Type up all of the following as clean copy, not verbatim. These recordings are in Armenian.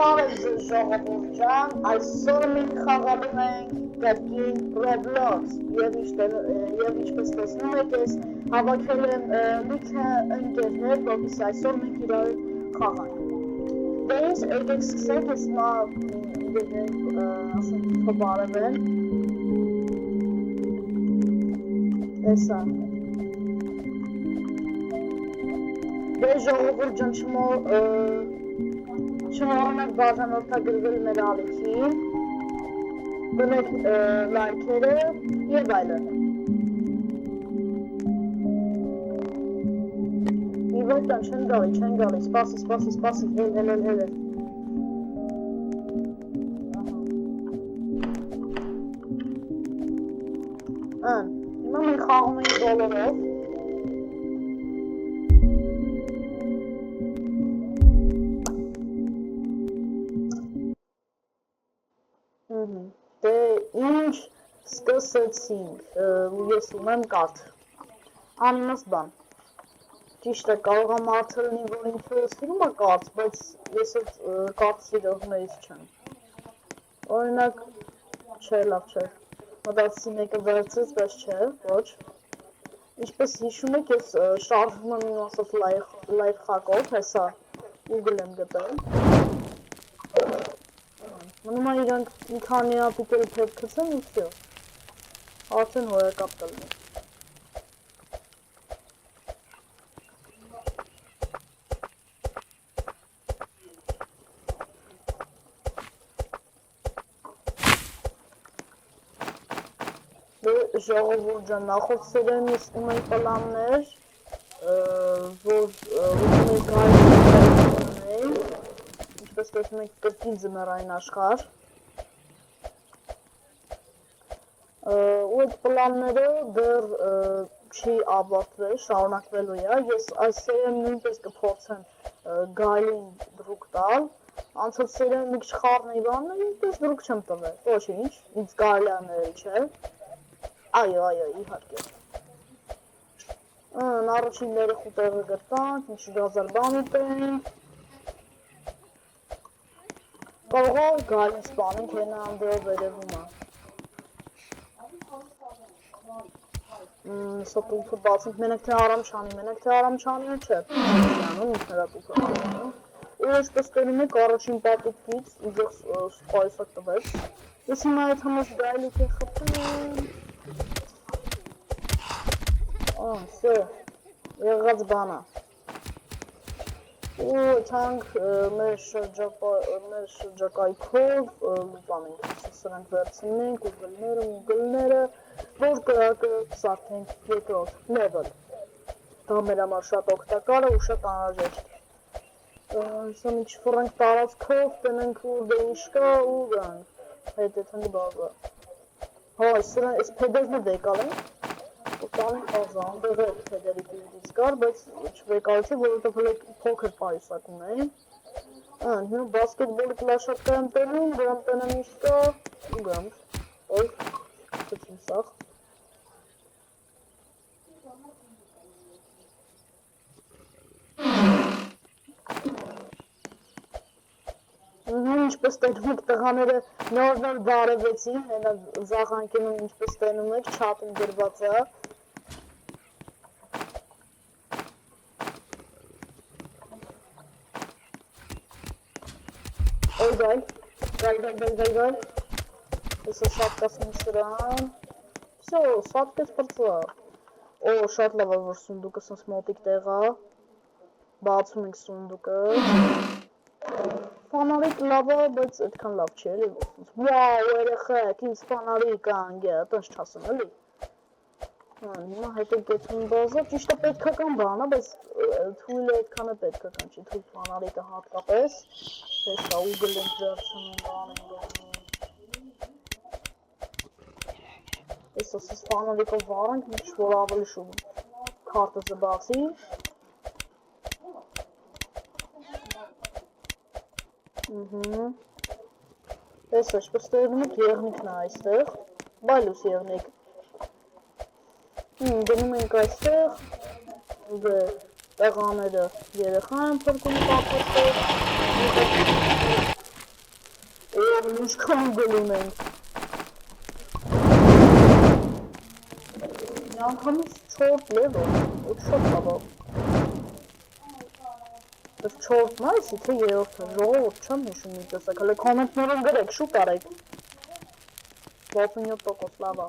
Բարև ձեզ ժողովուրդ ջան, այսօր մենք խաղալու ենք կրկին Roblox և ինչպես տեսնում եք ես հավաքել եմ մի քանի ընկերներ, որպեսզի այսօր մենք իրար խաղանք։ Դե ինձ եկեք սկսենք, ես հիմա ընկերներին ասենք բարևեն։ Էսա։ Դե ժողովուրդ ջան, չմոռանաք բաժանորդագրվել մեր ալիքին, դնեք լայքերը և այլն։ Իվետան չեն գալի, սպասի, հել։ Հիմա մենք խաղում ենք բոլորով։ Դե ինչ սկսեցինք, ես ունեմ կարդ, անիմաստ բան, ճիշտ է կարող է մարդը լինի, որ ինքը սիրում է կարդ, բայց ես այդ կարդ սիրողներից չեմ, օրինակ, չէ, լավ չէ, մտածեցի մեկը վերցրեց, բայց չէ, ոչ, ինչպես հիշում եք, ես շարժվում եմ իմ ասած լայվ խակով, հեսա ուգլ եմ գտել, մնում է իրանք մի քանի ապիկել պետք կցեմ ու վсё, արդեն հորակապ կլինի։ Ժողովուրդ ջան, նախորդ սերիայում ես ունեի պլաններ, որ ուզում էի գայել, ինչպես տեսնում եք կրկին ձմեռային աշխարհ, ու այդ պլանները դեռ չի ավարտվել, շարունակվելու է, ես այս սերիայում նույնպես կփորձեմ գայլին դրուկ տալ, անցած սերիայում մի քիչ խառն էի բանն, այնպես դրուկ չեմ տվել, ոչինչ, ինձ կարելի է ներել, չէ։ Այո, իհարկե։ Առաջինները խուտեղը գրտանք, ինչ գազար բան ուտենք։ Կարող է գալին սպանենք, հենա անդրով վերևում է։ Սա տուլքը բացենք, մենակ թե արամ չանի, չէ, անում ինք նրա տուլքը բացում։ Ու ինչպես տերում եք առաջին պատուկից, իձեղ սպայսակ տվեց։ Ես հիմա այդ համաս գայլիք է խպում։ Սո, եղած բանա։ Ու թանք մեր շրջակայքով լուպանենք, սրանք վերցնենք, ուգլները, որ կրակը սարթենք երկրորդ լևել։ Դա մեր համար շատ օգտակար է ու շատ անհրաժեշտ։ Սա մի չֆռենք տարածքով, տնենք ուր դե ինչ կա ու գանք, հետ էտ հնդի բաղը։ Սրանք ես պեդերն է վեկալ ենք, Ուսանք խազա, անդեղ է պեդերի պիլդից կար, բայց չվեկալեցի, որովհետև փոքր պայուսակ ունեի։ Հիմա բասկետբոլի պլաշատկա եմ տենում, դրամ տենեմ ինչ կա, ու գանք, կծում սաղ։ Ինչպես տենում եք տղաները նոր բարևեցին, հենա զաղանքենում ինչպես տենում եք, չատում գրված է։ Օй գայլ, Հեսա շատ կասում սրան, վсё, սատկես պրծա, շատ լավ է, որ սունդուկը սնս մոտիկ տեղ է, բացում ենք սունդուկը, Ֆանարիկ լավ է, բայց այդքան լավ չի էլի, վաու երեխեք, ինձ ֆանարիկ անգե, տենց չասեմ էլի, հիմա հետ է գեցում բազա, ճիշտ է պետքական բան է, բայց թույլը այդքան է պետքական չի, թույլ ֆանարիկը հատկապես, հեսա ուգլ ենք վերցնում բան ենք գանում, ես ասես ֆանարիկով վարենք, մի քիչ որ ավելի շուտ քարտը զբացի, Տեսա, ինչպես տերնում եք եղնիքն է այստեղ, բայլուս եղնիք, գնում ենք այստեղ, տեղաները երեխա են փրկում պատրաստել, ինչքան գոլ ունենք։ Միանգամից 4 level, ու շատ լավ։ Բայց 4-ն է, թե 3-ը, ժողովուրդ չեմ հիշում մի տեսակ, հələ կոմենտներում գրեք, շուտ արեք։ 67% լավ է։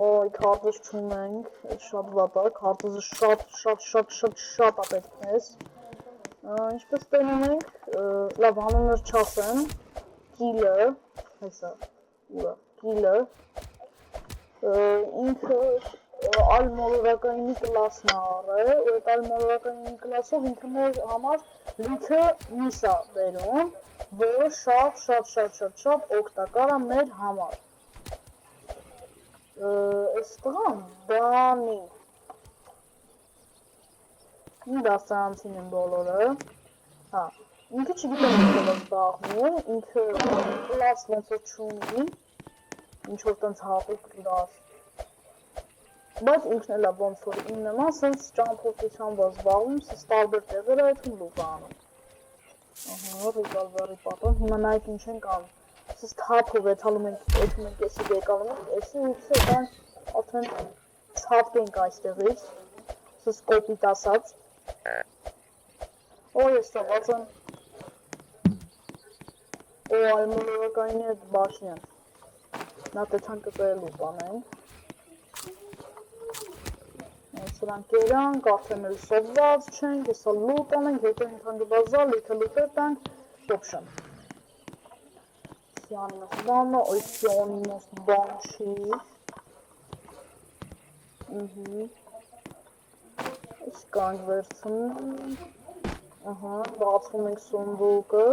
Օй, քարտեզ չունենք, շատ վատ է, քարտեզը շատ է պետք մեզ։ Ինչպես տենում ենք, լավ, անուններ չասեմ, կիլը, հեսա, ուրա, կիլը, ինքը այլ մոլորակայինի կլասն է առել, ու այդ այլ մոլորակայինի կլասով ինքը մեր համար լիքը միս է բերում, որը շատ օգտակար է մեր համար։ Այս տղան բանի։ Իմ դասարանցին են բոլորը։ Հա, ինքը չգիտեմ ինչով է զբաղվում, ինքը կլաս ոնց որ չունի, ինչ-որ տենց հատուկ կլաս։ Բայց ինքն էլ է ոնց որ իմ նման սենց ճամփորդությամբ է զբաղվում, սենց տարբեր տեղեր է այդում լուկ անում։ Ահա, ռիվալվերի պատոն, հիմա նայեք ինչ ենք անում։ Սենց թափով եթալում ենք, եթում ենք էսի բեկալում ենք, էսի ուքսը դան արդեն ցապկենք այստեղից, սենց կոպիտ ասած։ Օ, ես սոված եմ։ Օ, այլ մոլորակայինի հետ բաշնյան։ Նա տեցան կտոյելու բանենք։ Սրանք երանք, արդեն էլ սովված չենք, եսա լուտ անենք, հետո ինքան գբազա, լիքը լուտետ ենք, ոբշեմ։ Սյանիմս բանը, ոյ սյանիմս բան չի։ Իսկ կանք վերցնում, բացվում ենք սունդուկը։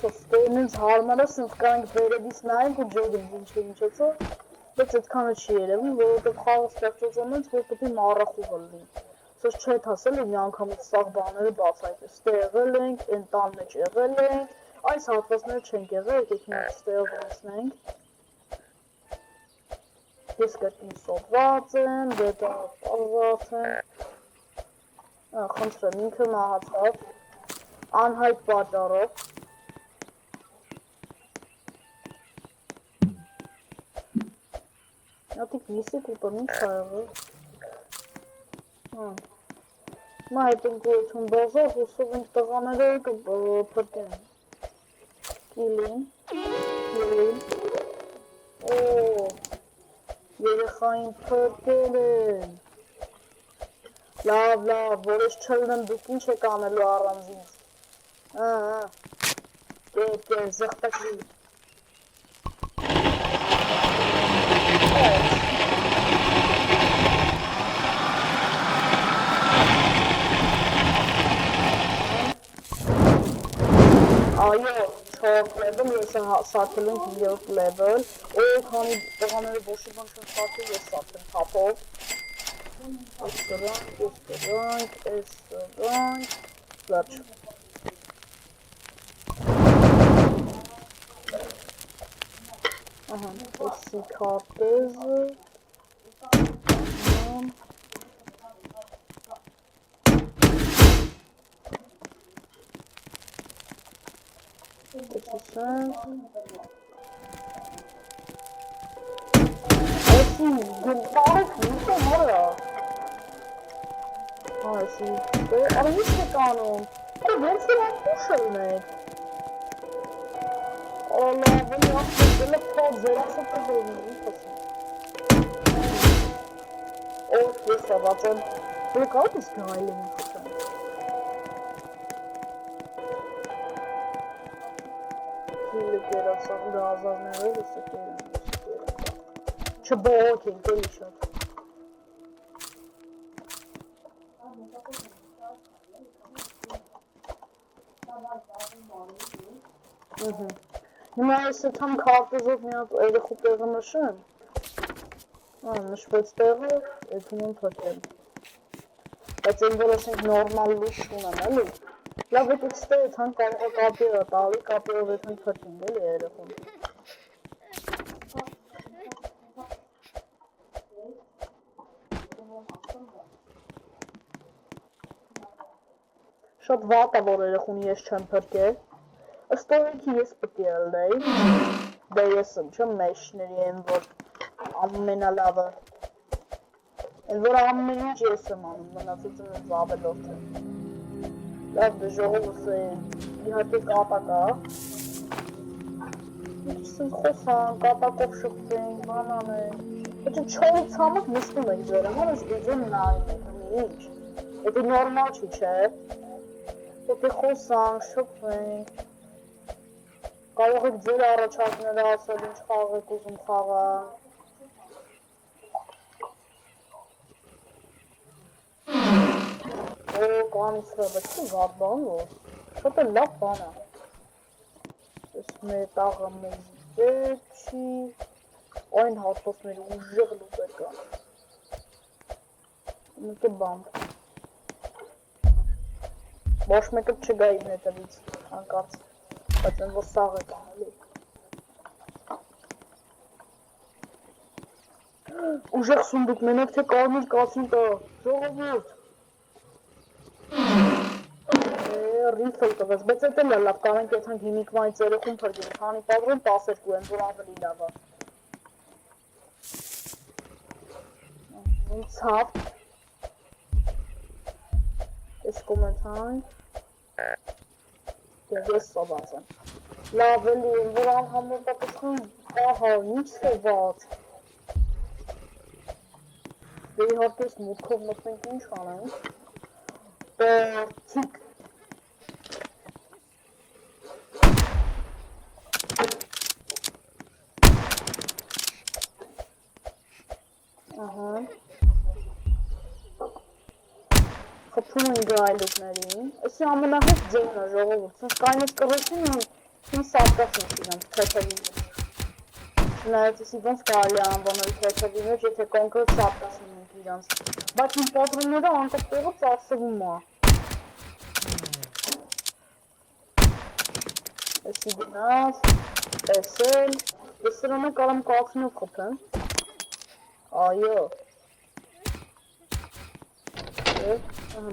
Ստորնից հարմար է, սենց կանք վերևից նայենք ու ջոգենք ինչ-որ, բայց այդքանը չի երևում, որովհետև խաղը ստեղծոծոնից, որ պետք է մառախուղը լինի։ Սենց չետ հասել է միանգամից սաղ բաները բացայք, ստեղ եղել ենք, են տան մեջ եղել ենք, այս հատվածները չենք եղել, եկեք մենք ստեղով անցնենք։ Ես կրկին սոված եմ, դետը պարված եմ։ Խնդրեմ, ինքը մահացավ, անհայտ պատճառով։ Ատիկ վիսիկ ուտոր ինչ հայաղը։ Մա հետ ենք գոյություն բազով, հուսով ենք տղաները կպրտեն։ Կիլին։ Օ, երեխային պրտել են։ Լավ, որոշ չլնեմ դուք ինչ եք անելու առանձինց։ Զղտակրի։ Այո, 4 level, ես սարքել ենք 3 level, օ, քանի տղաները ոչի բան չեն սարքել, ես սարքեմ թափով։ Այս դրանք, վերջ։ Ահա, էսի քարտեզը։ Էսի գնպարեք նույնը մորա։ Էսի, արի ինչ եք անում, ոնց է ապուշելն եք։ Ալավնի ապուշելը պա ձերասը կզորնի, ինչ ասում։ Ես սավաց եմ, դուք ատ ես գայլ եմ խսեմ։ Կիլը կերացան գազարներով եսը կերան։ Չբողոք ենք, էլի շատ։ Հիմա ես եթամ քարտեզով մի հատ երեխու տեղը նշեմ, նշվեց տեղը, եթում եմ թոքել, բայց են որ ասենք նորմալ լուշ ունեմ, էլի, Լավ եկեք ստե თან կարող է կապիը տալի, կապիով էթան փրկինգ էլի երեխուն։ Շատ վատ է, որ երեխուն ես չեմ փրկել։ Ստորիքի ես պետք է ելնեի, դե ես չեմ մեջների եմ, որ ամենալավը, են որ ամեն ինչ ես եմ անում, մնացածը մեզ ավելորդ է։ Լավ դե ժողովուրդ է, իհարկե կատակ է, ինչսին խոսան, կատակով շղթենք, ման անենք, եթե չորից համակ նստում ենք ձերը, ման ես վիդյոն նայում ենք, ինչ, եթե նորմալ չի չէ, եթե խոսանք, շփվենք, կարող եք ձեր առաջարկները ասել, ինչ խաղ եք ուզում խաղալ։ Օ, կանիցրը, բայց չի վատ բան որ, շատ է լավ բան է։ Ես մեր տաղը մեզ դեպ չի, այն հատվածների ուժեղ լուպեր կան։ Մեկը բան։ Ոչ մեկը չգա իմ հետևից, անկարծ, բայց են որ սաղ է կանելի։ Ուժեղ սունդուկ, մենակ թե կարմիր կացին կա, ժողովուրդ։ Ռիֆլ տվեց, բայց էտ էլ է լավ, կանենք եթանք հիմիկվայից երեխուն փրկենք, քանի պատրոն 12 են, որ ավելի լավ է։ Ցավ։ Ես կոմենտանք։ Ես սոված եմ։ Լավ էլի եմ, որ անհամոր պատասխան ահա, ինչ սոված։ Դե իհարկե ես մուտքով մտնենք ինչ անենք։ Տիկ։ Ահա։ Խփում են գայլուկներին, էսի ամենահետ ձենն է ժողովուրդ, սենց կայնես կռեցին ու հին սատկացն է իրան թեթևի մեջ։ Չնայած էսի ոնց կարելի է անվանել թեթևի մեջ, եթե կոնկրետ սատկացն ենք իրանց, բայց իմ պատրոնները անկապ տեղը ծարսվում է։ Էսի գնաց, տեսել, ես սրանը կարամ կացնով խփեմ։ Այո։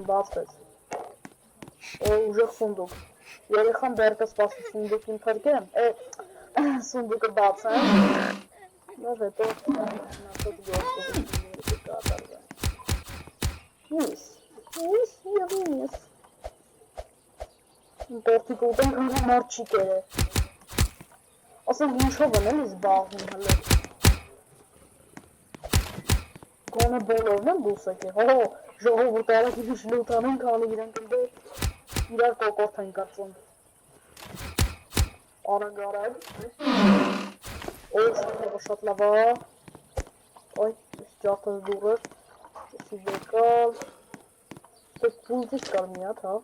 Բացվեց։ Օ, ուժեղ սունդուկ։ Երեխան բերկը սպասի սունդուկին փրկեմ, սունդուկը բացեմ։ Նով հետո նասոտ գործողությունները կատարվեն։ Նույս և նույս։ Տորտիկը ուտենք հնգա մարչիկ է։ Ասենք ինչով են էլի զբաղվում հլը։ Գոնը բոլորն են դուս եկե, հո, ժողովուրդ արագի դուշ լութան են կանի իրենք ընդ իրար կոկորդ են կացում։ Արագ։ Օй, շատները շատ լավա։ Օй, ես ճախս դուրր, եսի եկալ։ Տեք պուլտիս կար միատ, հա։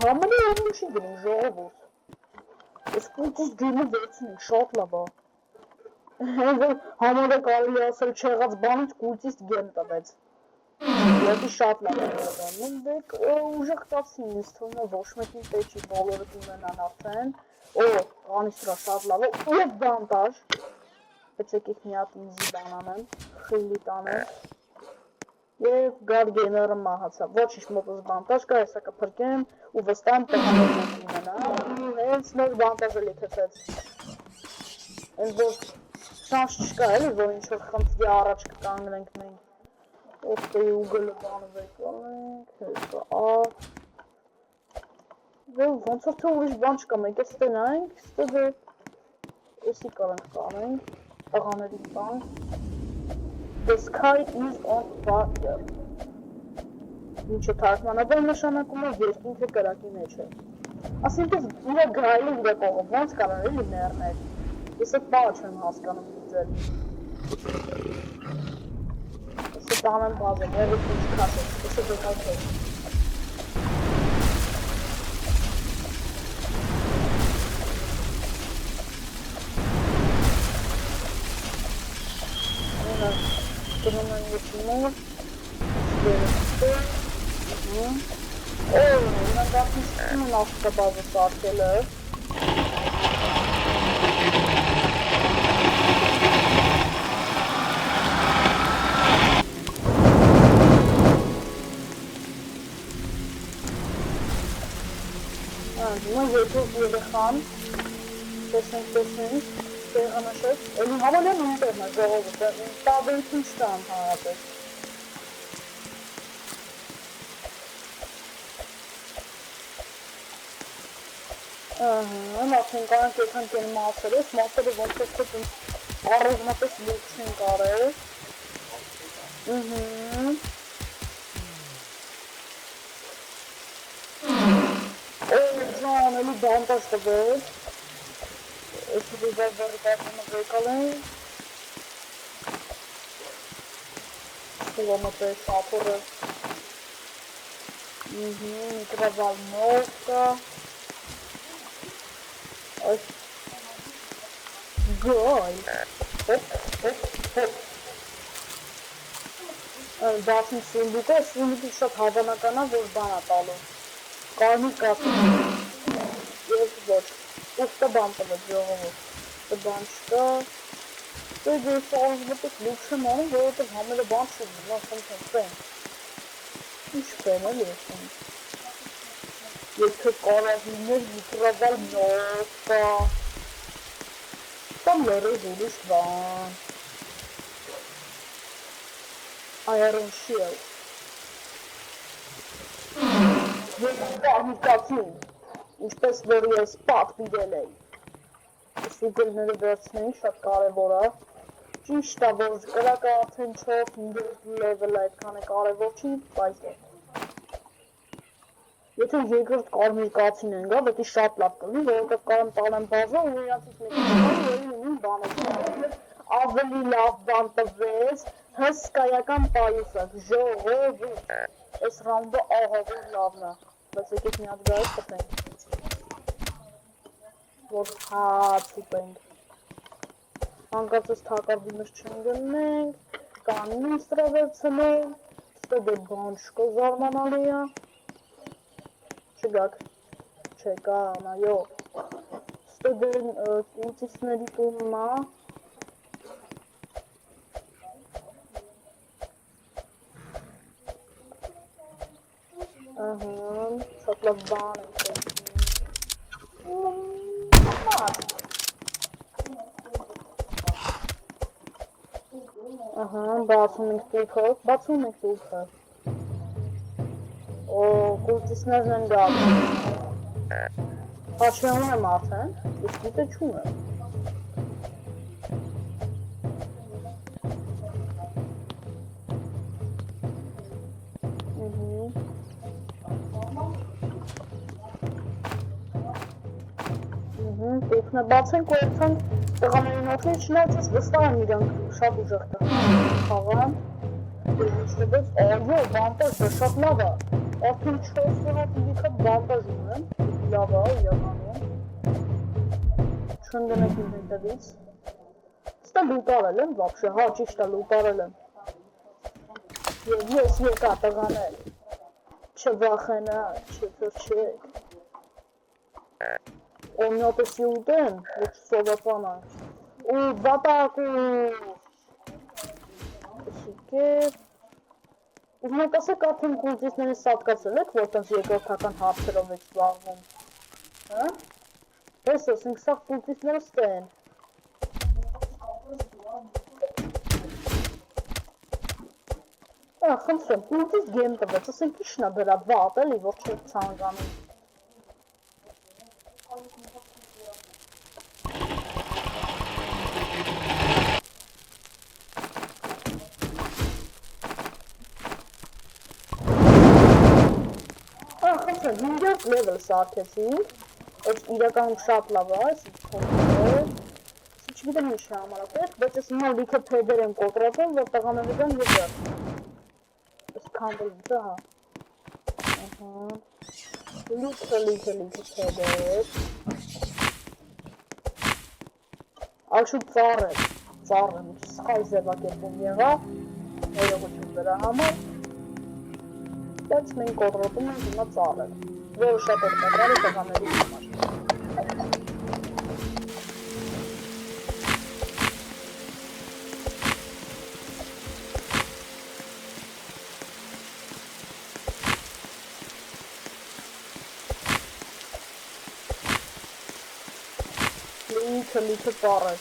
Համենի ամեն չի գնում ժողովուրդ։ Ես պուլտիս դիմը վերցնենք, շատ լավա։ Համարը կարելի ասել չեղած բանից կուլտիստ գեմ տվեց։ Ետի շատ լավ է եղան, դեք ուժեղ կացին ինձ թվում է ոչ մեկին պետք չի բոլորը կունենան արդեն։ Օ, կանիսրա շատ լավ է, և բանտաժ։ Բայց եկեք մի հատ ինձի բան անեմ, խիլի տանեմ։ Եվ գար գեյմերը մահացավ, ոչինչ մոտս բանտաժ կա, հեսա կփրկեմ ու վստահ տղաներ ունենա։ Հենց նոր բանտաժը լիքեցեց։ Հենց որ շանս չկա էլի, որ ինչ-որ խնդրի առաջ կկանգնենք մենք։ Ոստեի ուգլը բանվեք անենք, հեսա ավ։ Ոնց որ թե ուրիշ բան չկա, մենք ես ստենայինք, ստեդը եսի կարանք կանենք, տղաների բան։ The sky is on fire։ Ինչը թարգմանաբար նշանակում է երկինքը կրակի մեջ է։ Ասինքն իրա գրայլը իրա կողով, ոնց կարան էլի ներներ։ Ես էտ բաղը չեմ հասկանում դիձել։ Ես էտ անեմ բազեմ, երիք ինչ կասեց, ես էտ եկալքեր։ Գնում են ուսումով, իրան դարձին սկսում են աստղաբազը սարքելը։ Հիմա երկրորդ երեխան, տեսնենք, տեղանաշեց, էլի հավալյան ունտերն է ժողովը, տաբերություն չտա ընդհանրապես։ Արդեն կանք եկան կեն մասերես, մասերը ոնց է քոտ առողնապես լուք չեն կարել։ Ջան, էլի բանտաշ տվեց, էսի դիվայվարի կատումը վեկալ են, սուլոմոտ է շապորը, միկրավալնովկա, այս գայլ, բացին սունդուկը, սունդուկը շատ հավանական է, որ բան է տալու, կարմիր կատում, և ոչ, ուստը բան տվեց ժողովը, բան չկա, դե ես աղվտից լուք չեմ անում, որովհետև համերը բան չուր, նա խնդրեմ պեն, ինչ պեն էլ եսում, եթե կարավիներ միկրավալ նոկա, կամ լերեզ ուրիշ բան, Iron Shield, և կարմիկացին, ինչպես որ ես պատվիրել էի, սուգրները վերցնեին շատ կարևոր է, ճիշտ է, որ կրակը արդեն 4-5 լևելը այդքան է կարևոր չի, բայց է։ Եթե երկրորդ կարմիր կացին են գա, պետք է շատ լավ կլինի, որովհետև կարամ տանեմ բազա ու իրանցից մեկին բանը ավելի լավ բան տվեց, հսկայական պայուսակ, ժողովուրդ, այս ռաունդը ահավոր լավն է, բայց եկեք մի հատ գայս տպենք, որ հաց ուպենք, հանկացս թակարդիմս չընգնենք, կանիստրը վերցնենք, ստե դե բան չկա զարմանալի է, չգաք, չեկա, նայո, ստե դե կուտիսների տունն է, շատ լավ բան ենք բացում ենք տուլքը, օ, կուլտիսներն են գալու, հաշվեղում եմ արդեն, ես գիտը չում եմ, տուլքն է բացենք ու երբան տղաներին օգնի չնայած ես վստահ եմ իրանք շատ ուժեղ խաղան, Չնայած այո, բանտաժը շատ լավ է, արդեն 4 հատ լիքը բանտաժ ունեմ, լավ է, իրականում, չնդնեք իմ հետևից, ստա լուտարել եմ, վապշե, հա, ճիշտ է, լուտարել եմ, և ես եկա տղաներ, չվախենա, չթրջեք, օմյատեսի ուտեմ, որ չսովապանանք, ու բատակուս, Շիկեր, ուզմեք ասեք արդեն կուլտիստների սատկացել եք, որտենց երկրորդական հարցերով եք զբաղվում, Ես ասենք սաղ կուլտիստները ստեն, խնդրեմ, կուլտիստ գեմ տվեց, ասենք իշն է դրա վատ էլի, որ չեք ծանգանում, Հինգերդ լևել սարքեցինք, այս իրականում շատ լավ է, այսի թողներ, չգիտեմ ինչ է համարապետ, բայց ես հիմա լիքը փեդեր եմ կոտրատում, որ տղաները դեմ և դեր, այս կանդրիցը հա, լիքը փեդեր, աշուտ ծառ եմ, սխալ զևակերպում եղավ, ներողություն դրա համար, բայց մենք կողրոտում ենք հիմա ծառերը, որը շատ օգտակար է տղաների համար։ Լիքը ծառեր։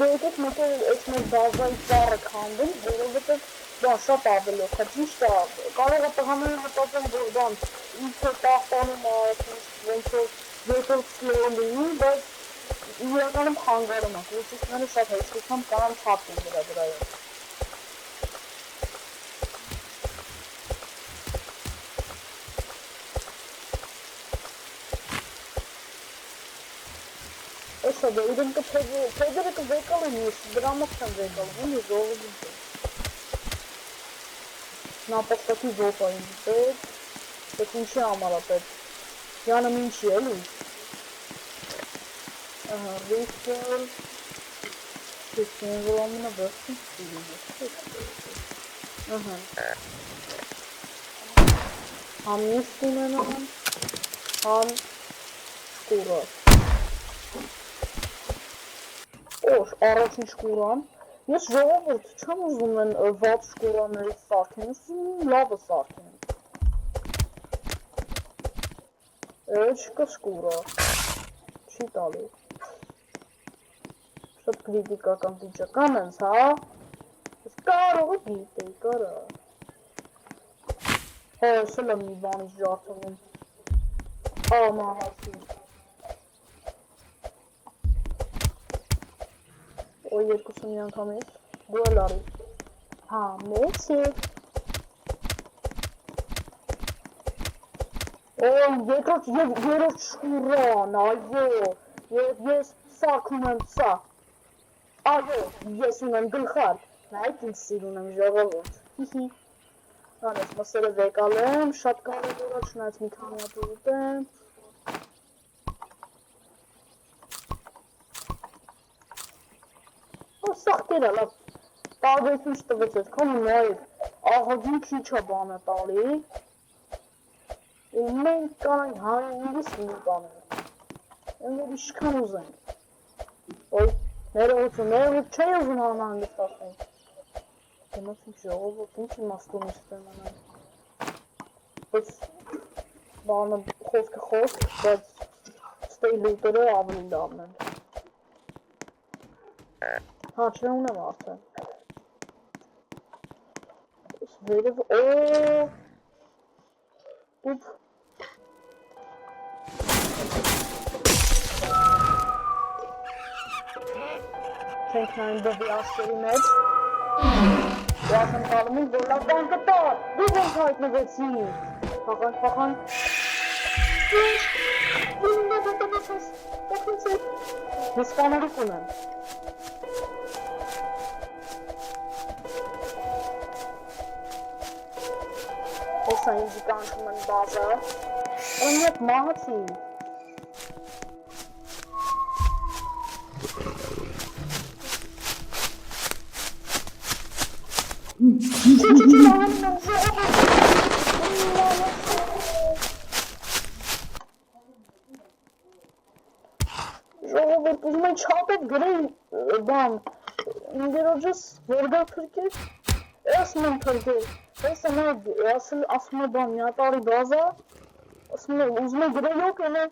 Եկեք մենք այս մեր բազայի ծառը քանդենք, որովհետև դա շատ ավելորդ է, ճիշտ է, կարող է տղաները մտածեն, որ բան ինքը տախտանում է, ոնց որ երկրորդ սլոու լինի, բայց իրականում խանգարում է, լուսիկները շատ հեշտությամբ կանան չափեն դրա վրայով։ Էսա դա իրենք փեդերը կվեկալ են ես, դրա մոտ չեմ վեկալ, ոնի ժողովուրդ է։ Նապաստակի ոտա ինձ պետ, պետ ինչի համար է պետ, յանım ինչի էլի։ Ահա, ռիստել, շիքեն վլամինը բրսին սիրին է, ահա։ Համ նիստ ունենան, համ շկուրը։ Օր, առաջին շկուրան, ես ժողովուրդ չեմ ուզում են վատ շկուրաներից սարքեն, ուզում լավը սարքեն։ Չկա շկուրա, չի տալի։ Շատ կրիտիկական վիճական ենք, հա։ Ես կարողը գիտեի, կարա։ Հա, ես էլ եմ մի բանից ջարդվում։ Հա, մահացի։ Ոյ երկուսը մի անգամ ես, դու էլ արի։ Հա, մեծ է։ Ոյ, երորդ շկուրան, այո, ես սարքում եմ սա։ Այո, ես ունեմ գլխար, նայք ինձ սիրուն եմ ժողովուրդ, հիհի։ Անես մսերը վեկալ եմ, շատ կարևոր է, չնայած մի քանի հատ ուտեմ։ Սաղտերը լավ, տարբերություն չտվեց ես, քոմ նայր, աղագին քիչ է բանը տալի, ու մենք կանանք հանանիրիս մի բանը, ընգեր իշքան ուզենք, ոյ, ներողություն չէ ուզում հանանգստացնենք, դեմասինք ժողովոտ, ինչ իմաստուն իստեմ անան, բայց բանը խոսքը խոսք, բայց ստեի լուտերը ավելի լավն են, հա, չունեմ արդեն, վերև, ուպ, չենք նայում բվի ասկերի մեջ, ես եմ կալում ենք, որ լավ բան կտար, դուք ենք հայտնվեցի, փախանք, ես կանարիք ունեմ, Ոսա ինձի կանչում են բազա, են ետ մահացի, Չի մահանում եմ ժողովուրդ, ուզում են չապետ գրեի բան, ինգերոջս որգար թրկեր, ես մեն թրկեր, ես ասում է բան, միատարի բազա, ուզում է գրեյոք ենե,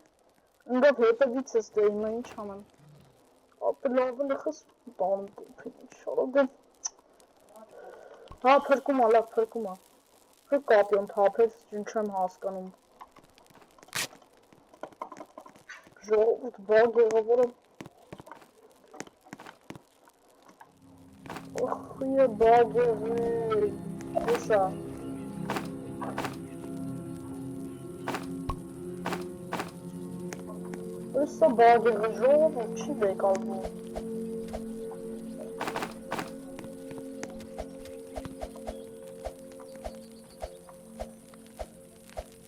ընգավ հետևից ես դե իմը ինչ անեմ, ապը լավը լխս բան շարոգը, հա փրկում է, լավ փրկում է, հը կապյոն թափեց, չեմ հասկանում, ժողովուրդ բաղ եղավորը, Ախույը բաղ եղվի, ոսա, ոսա բաղ եղվի, ժողովուրդ չի բեկալվում,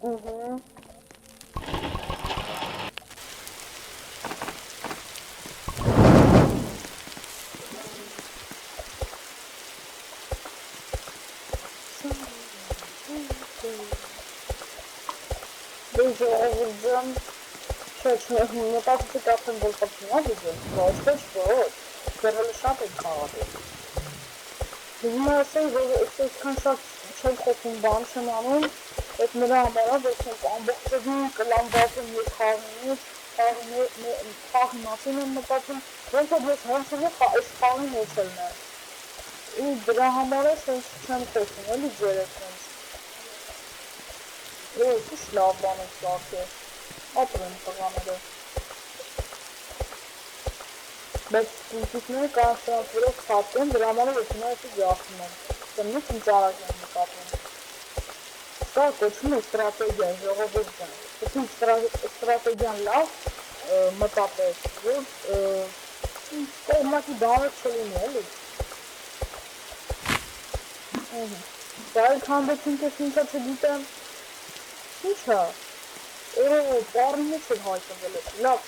Ժողովուրդ մտածեցի կապեմ, որ կապնա վիդեոն, ոչ, դեռ հələ շատ ենք խաղատել։ Հիմա ասեի, որ այսքան շատ չեմ խոսում բան չեմ անում, այդ նրա համար է, որ չենք ամբողջովին կլանվածում ես խաղի մասին եմ մտածում, ոնց որ ես հենց այս խաղի մեջ ելնեմ։ Ու դրա համար է սենց չեմ խոսում, էլի ձերդ հենց։ Ինչ լավ բան եք սարքել, ապրեմ տղաները։ Բայց ինքիքները կարող սրանց վերով խատկեն, դրա համար է ես հիմա էսի գախում եմ, սմնից ինձ արագ եմ նկատում։ Սա կոչվում է ստրատեգիա, ժողովուրդ ջան, եթե ստրատեգիան լավ մտածես, որ կողմնակի բանը չլինի, էլի։ Դա էլ քանդեցինք ես ինքա չգիտեմ, ի՞նչ է, պարի մեջ էլ հայտնվել է, լավ,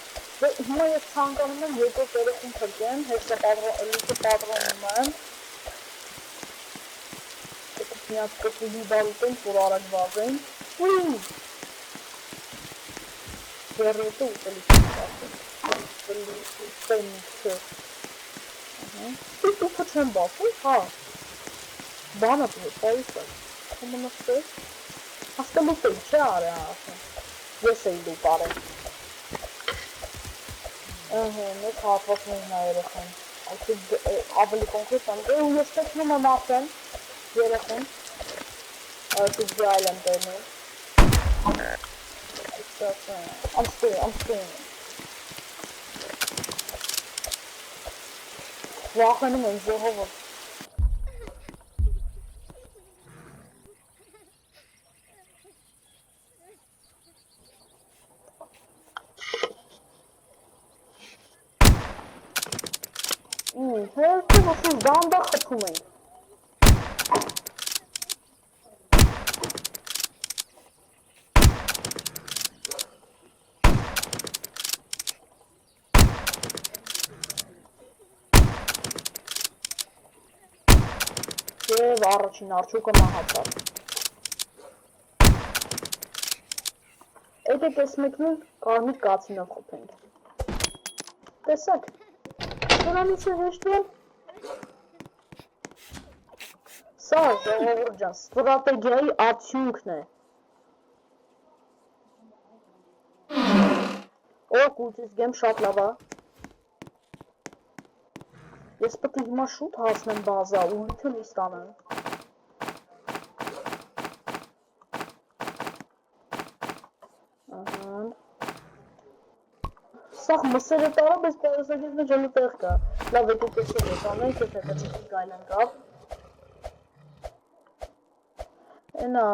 հիմա ես ցանկանում եմ երկու երեխին թրկեմ, հեսա լիքը պատրոնում եմ, միած կսուգի բարուտենք, որ արագ վազենք, Երրոտը ուտելիք Տուփը չեմ բացում, հա, բանը պայիս է, կոմնստես, հաստելուք էլ չէ արե ասեմ, ես էի դու պարեմ, մեկ հատվածնեին նա երեխեն, ավելի կոնկրետ եմ, ու ես տեքնում եմ ասեմ, երեխեն, այսուք ձայլ եմ տերնում, I'm staying. Վախենում եմ ժողովը։ Հերթի ոսուր դանդա խպում ենք։ Եվ առաջին արջուկը մահացավ։ Էդ է տեսմեկնին կարմիր կացինով խպենք։ Տեսակ, դրանից է հեշտվել։ Սա ժողովուրդ ջան, ստրատեգիայի արդյունքն է։ Օկուտից գեմ շատ լավ է։ Ես պետք է հիմա շուտ հասնեմ բազա ու լիքը լիս տանեմ։ Սաղ մսերը տարա, բայց պարասագեզ մեջ ալու տեղ կա։ Լավ է դուք էսել ես անենք, ես հետը չքի գայլ ընկավ։ Ենա,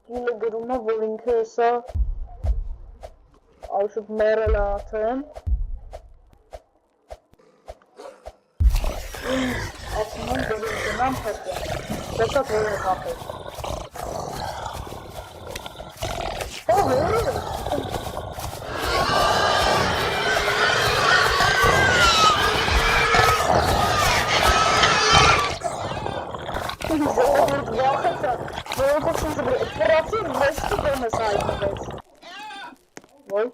գիլը գրում է, որ ինքը եսա այշուտ մերել է աթեմ։ Ասում եմ դերին գնամ հրկեմ, տեսակ որ է կապել։ Ժողովուրդ վախեցա, ժողովուրդ ինձ պրացիր վեստի դեմ ես այտնվեց։ Ոյ։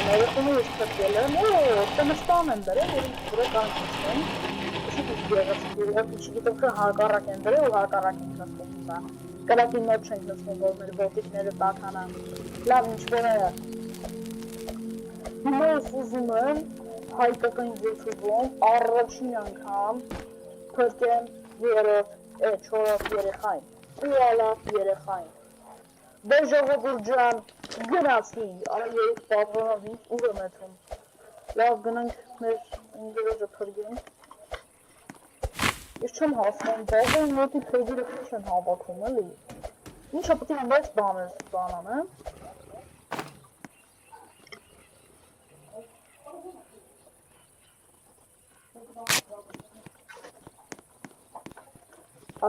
Ներեխումը ես թրկել եմ, տմստան եմ բրել, որ ինձ վրա կանքիցնեմ, չգիտեմ կը հակարակ են բրել ու հակարակ ենք նստում հիմա, կրակի մոտ չենք նստում, որ մեր ոտիկները տականան, լավ ինչ որ է, հիմա ես ուզում եմ հայկական YouTube-ում առաջին անգամ թրկեմ չորրորդ երեխային, ու ալավ երեխային, Դե ժողովուրդ ջան, գնացի, արա երեք պատրոնով ուր եմ եթում, լավ գնանք մեր ընգերոջը թրգենք, ես չեմ հասնում, բազային մոտի փեջերը չեն հավաքում, էլի։ Ինչը պետք է ամբողջ բաներ անեմ։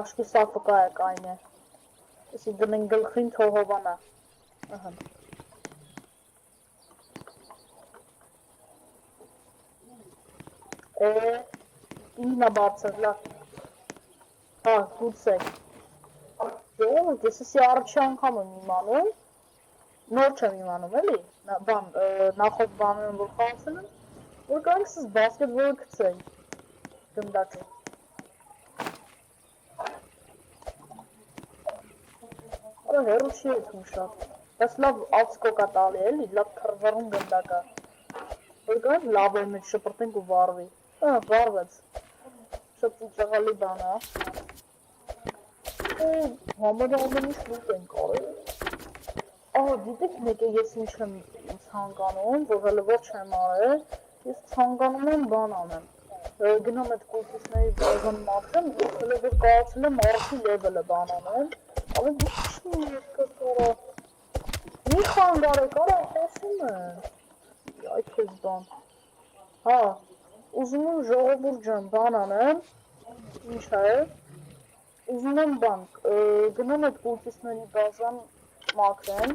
Աշկի սապը կայակ այն է։ Եսի դնեն գլխին թողովանա։ Ահա։ Իննա բարձր, լավ։ Հա, գուցեք։ Ժողովուրդ, ես եսի առաջի անգամ եմ իմանում, նոր չեմ իմանում, էլի, նախորդ բաներում որ խաղացել եմ, որ կարանք սս բասկետբոլը գցենք, գնդակը։ Արա հերու չի եթում շատ, բայց լավ ացկոկա տալի էլի, լավ թրվարում գնդակա, որ կարանք լավ է մեջ շպրտենք ու վարվի, վարվեց, շատ իճաղալի բան է, համարը ամեն ինչ լուտ ենք արել, գիտեք մեկ է ես ինչ եմ ցանկանում, որ հələ ոչ չեմ արել, ես ցանկանում եմ բան անեմ, գնամ այդ կուրսների բազան մաքրեմ, ես հələ որ կարողացել եմ առաջի լևելը բան անեմ, αλλά չի երկը կարա, մի խանգարը կարա, ասում են, այ քեզ բան, հա, ուզում եմ ժողովուրդ ջան բան անեմ, ինչ է, ուզում եմ բան, գնամ այդ կուրսների բազան մաքրեմ,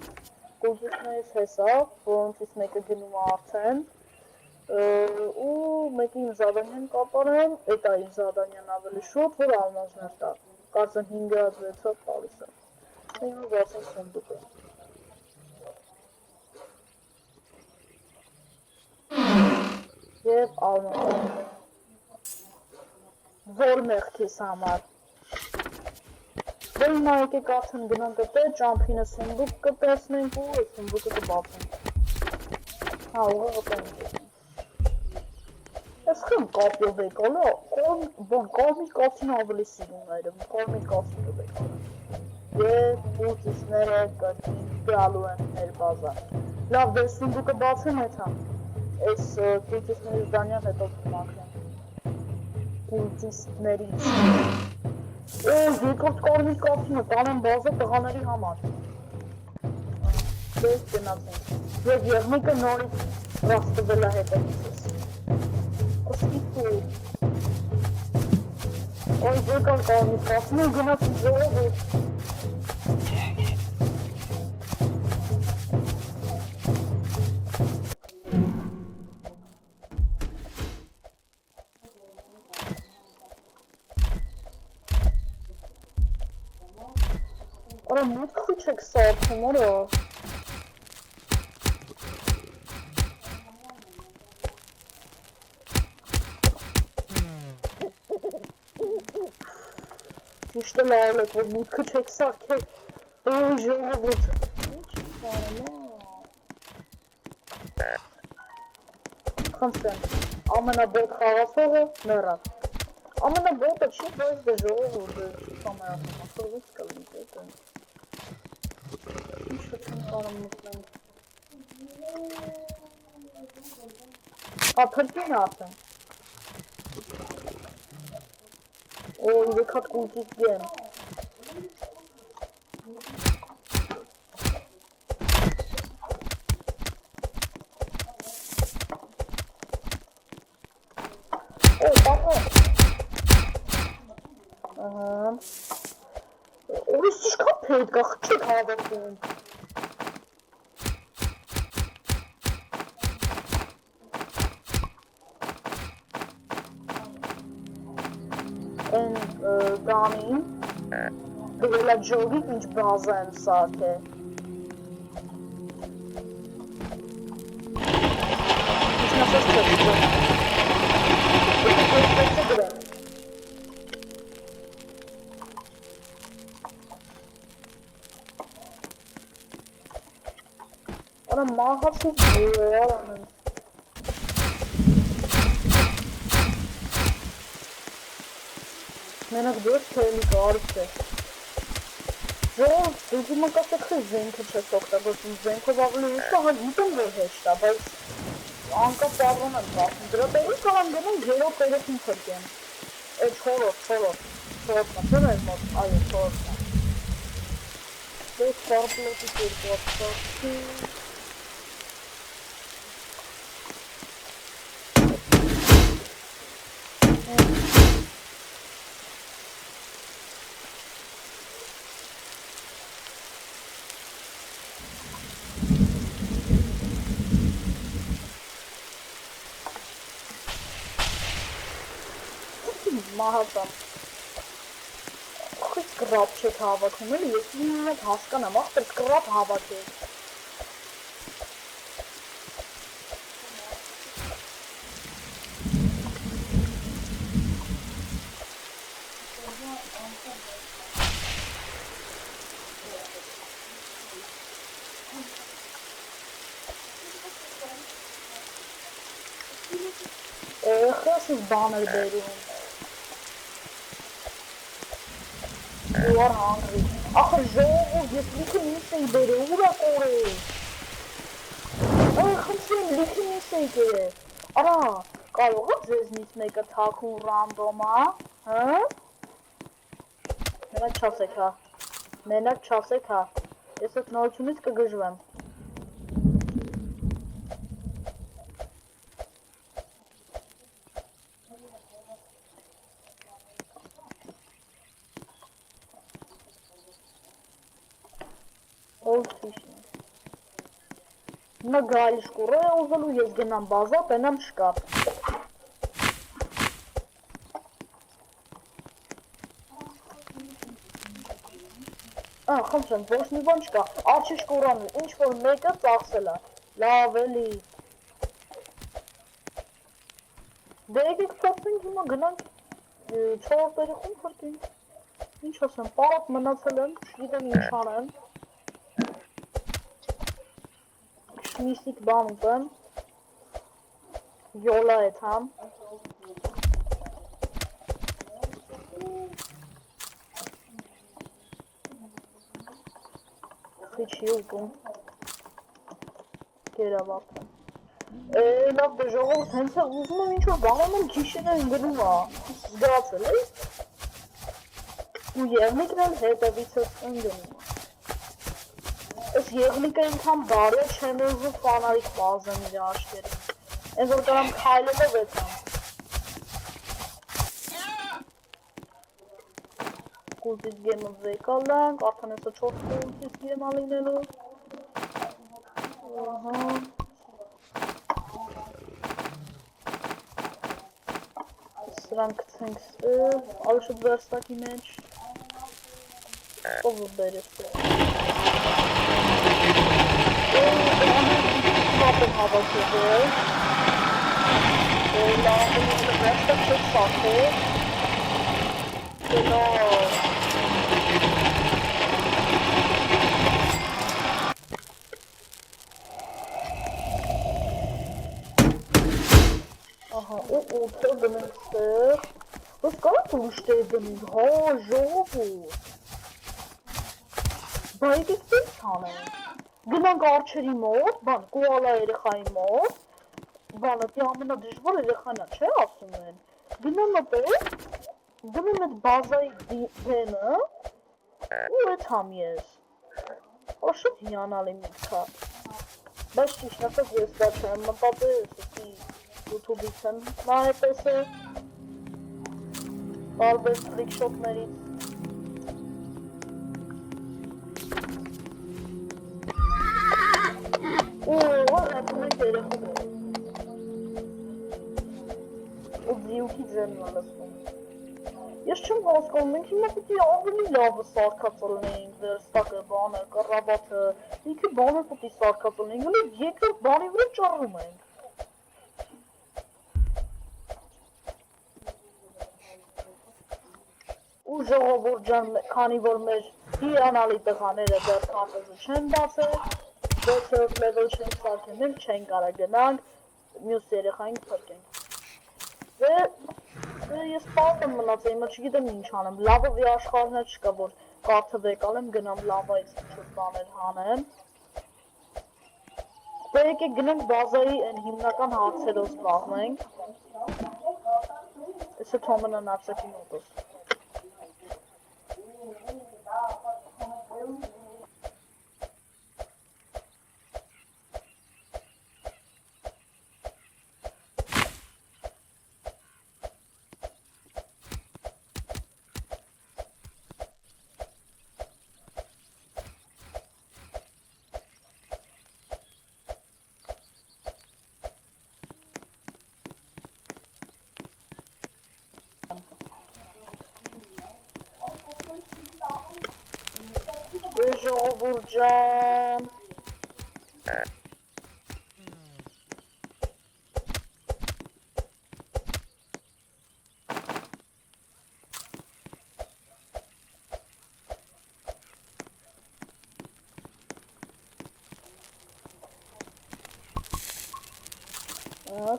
կուրսներից հեսա, որոնցից մեկը գնում արդեն, ու մեկը իմ զադանյան կապարեմ, էտ է իմ զադանյան ավելի շոտ, որ ալմազներ տա, կարծեմ 5-6 տալիս եմ, իմ վացին սնդուկը։ Եվ ալմազներ, որ մեղքիս համար։ Դե հիմա եկեք արդեն գնանք դե ճամփինը սնդուկ կտեսնենք ու այդ սնդուկը կբացենք։ Հա, ուղղակի կտենք։ Ես խեմ կապյով եք ալա, կազմի կացին ավելի սիրուն այրում, կազմի կացին եք ալա։ Եվ կուրտիսները գալու են մեր բազան։ Լավ, դե սնդուկը բացեմ էթա, այս կուրտիսների զանյան հետով կմաքրեմ։ Կուրտիսներից։ Երկրորդ կարմիր կաթինը տանեմ բազա տղաների համար։ Դες գնացենք։ Եվ եղնիկը նորից ռաստվել է հետևից ես։ Ասկիթու։ Ոյ երկրորդ կարմիր կաթինը գնացինք ժողովուրդ։ Արա մուտք խույչ եք սարդում, արա։ Ճիշտ էլ արել եք, որ մուտքը չեք սարդել, ոյ ժողովուրդ։ Ինչ սարել է։ Խնդրեմ, ամենաբոտ խաղացողը մեռավ։ Ամենաբոտը չի, բայց դե ժողովուրդը կամերացում, ասողից կլինք էտ են։ Ինչը չեմ կարում մտնենք։ Փրկին արդեն։ Եկ հատ կուլկից գեմ։ Պապա։ Ուրիշ ճիշկա պետ կա, խչեք հավատում։ Են գանին, գրելա ջողիկ ինչ բազա եմ սարք է։ Ինչ նասես չեք գրեմ։ Արա մահացի գույր անեմ։ Մենակ դուրս թելիկ արդ է։ Ժող, դուզի մակասեք խի զենքը չես օգտագործում, զենքով ավելի ուշը, հա գիտեմ որ հեշտ է, բայց անկապ ծավոն եմ ծախում, դրա տեղի կարան գնում երով երեքին թրկեմ։ Չորրորդ մտնում ես մոտ, այո, չորրորդն է։ Դե կարպլոտի կերպացի։ Մահացան։ Խույս կրապ չեք հավաքում էլի, ես ինքնդ հասկանամ, ախպեր կրապ հավաքեք։ Խոսից բաներ բերում։ You are hungry. Ախր ժողովուրդ, ես լիքը միս էի բերել, ուր է կորել։ Խնդրեմ, լիքը միս էի կերել։ Արա, կարող է ձեզնից մեկը թաքուն ռանդոմա, հա։ Մենակ չասեք հա, ես այդ նորությունից կգժվեմ։ Հիմա գալի շկուռը է ուզելու, ես գնամ բազա, պենամ շկապ։ Խնդրեմ, ոչ մի բան չկա, արջի շկուրանը, ինչ-որ մեկը ծախսել է, լավ էլի։ Դե եկեք ծախսենք հիմա գնանք չորրորդերի խումբ խրտինք։ Ինչ ասեմ, պարատ մնացել եմ, չգիտեմ ինչ անեմ։ Միսիկ բան ուտեմ, յոլա էտ համ, խիչի ուտում, կերավապում, լավ դե ժողովուրդ հենց է ուզում եմ ինչ-որ բանում եմ գիշերը ընգնում է, զգացել է, ու եղնիկն էլ հետևիցս ընգնում է, ես եղնիկը ինքան բարի է չեմ ուզում ֆանարիկ պազեմ իր աշկերին, են որ կարամ քայլելով էտամ, կուլտից գեմը վեկալ ենք, արդան եսը 4 կուլտից գեմա լինելու, սրան կցենք ստել, ալուշըտ վերստակի մեջ, ով բերես է, Ապեմ հավաքել է, լավն է վերստակ չեք սախել, լավ, ահա, ու թող դնենք ստեղ, ոս կարակ ուշտեր դնենք, հա, ժողովուրդ, բա եկեք տենց հանենք, գնանք արջերի մոտ, բան, կուալա երեխայի մոտ, բանը, տի ամենադժվար երեխանա, չէ ասում են, գնամ մտել, դնում էտ բազայի դենը, ու էտ համ ես, աշուտ հիանալի միտքա, բայց ճիշտ ասած ես դա չեմ մտածել, էսի YouTube-ից եմ նայպես է, տարբեր ֆրիկշոպներից, Ձիուքի ձենն է լսվում։ Ես չեմ հասկանում, մենք հիմա պիտի ավելի լավը սարքածը լինենք, վերստակը, բանը, կռավաթը, լիքը բանը պիտի սարքածը լինենք, հլի երկրորդ բանի վրա ճառում ենք։ Ու ժողովուրդ ջան, քանի որ մեր հիանալի տղաները դեռ կապեզը չեն բացել, 6-րդ level չենք սարքել, չեն կարա գնանք, մյուս երեխային փրկենք։ Դե ես պարտ եմ մնացել, հիմա չգիտեմ ինչ անեմ, լավով աշխարհն չկա, որ կարթը վեկալեմ, գնամ լավայից ինչ-որ բաներ հանեմ։ Դե եկեք գնենք բազայի այն հիմնական հարցերով զբաղվենք։ Եսը թոմն են ապսակի մոտոս։ Ժողովուրդ ջան։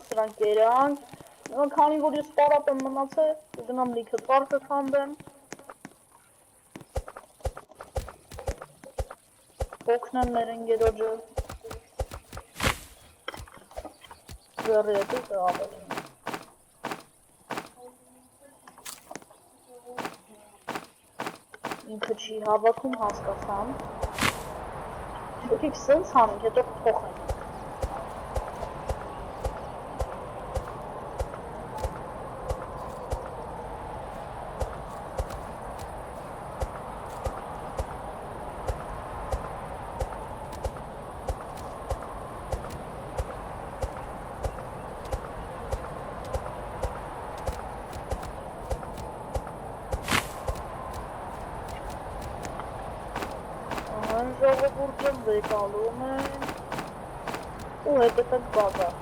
Սրանք երանք, քանի որ ես պարապ եմ մնացել, գնամ լիքը պարկը քանդեմ, օգնեմ մեր ընկերոջը, ձեռի հետի տղավերին։ Ինքը չի հավաքում, հասկացան, եկեք սենց հանենք, հետո փոխենք։ Ժողովուրդը վեկալում են ու հետևեք բազար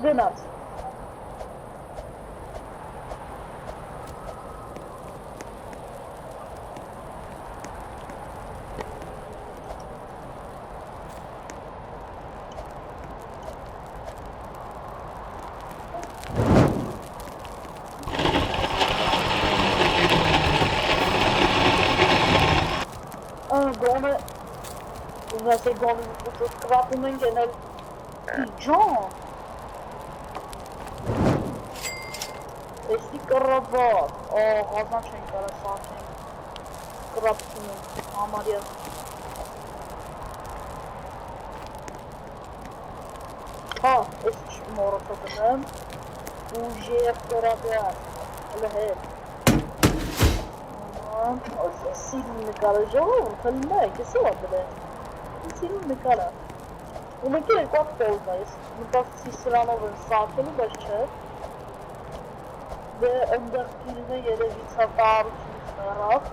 գնաց գոնը Ուրասի գոնը ուծուց կրապում են գենել իջան էստի կրապար ղազան չեն կարա սանչենք կրապում են համարյա հա, ես մորոթո գնեմ ուժեղ կրապյար հլը հետ Սիրուն նկարը ժողովուրդ հլմայք, ես ով ադրեմ, սիրուն նկարը, ու մենք երկու տոլն է, ես մտածի սրանով են սարքելու, բայց չէ, դե ընդեղ կիրնը երևի ծարտարությունից մեռավ,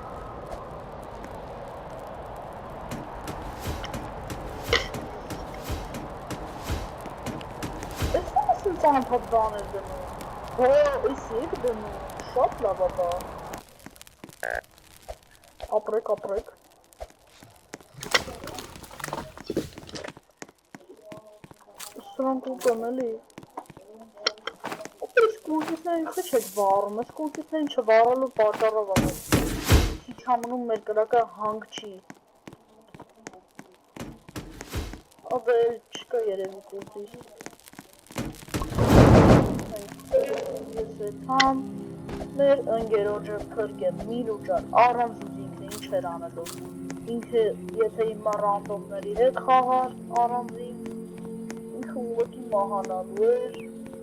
ես նամս են ծանապատ բաներ դնում, հո, ես եկ դնում, շատ լավ ապա Ապրեք, ապրեք Սրանք ուտեմ էլի Ես կունքիսներին խչ եք վարում, ես կունքիսներին չվարալու պատճառով ամեն Քիչ համնում մեր կրակը հանք չի Աբե էլ չկա երևի կունքիս Ես եթամ Մեր ընգերոջը փրկեմ միրուջան առանց ինքը ինչ էր անելու ինքը եթե հիմա ռանդոմների հետ խաղար առանձին ինքը ուղղակի մահանալու էր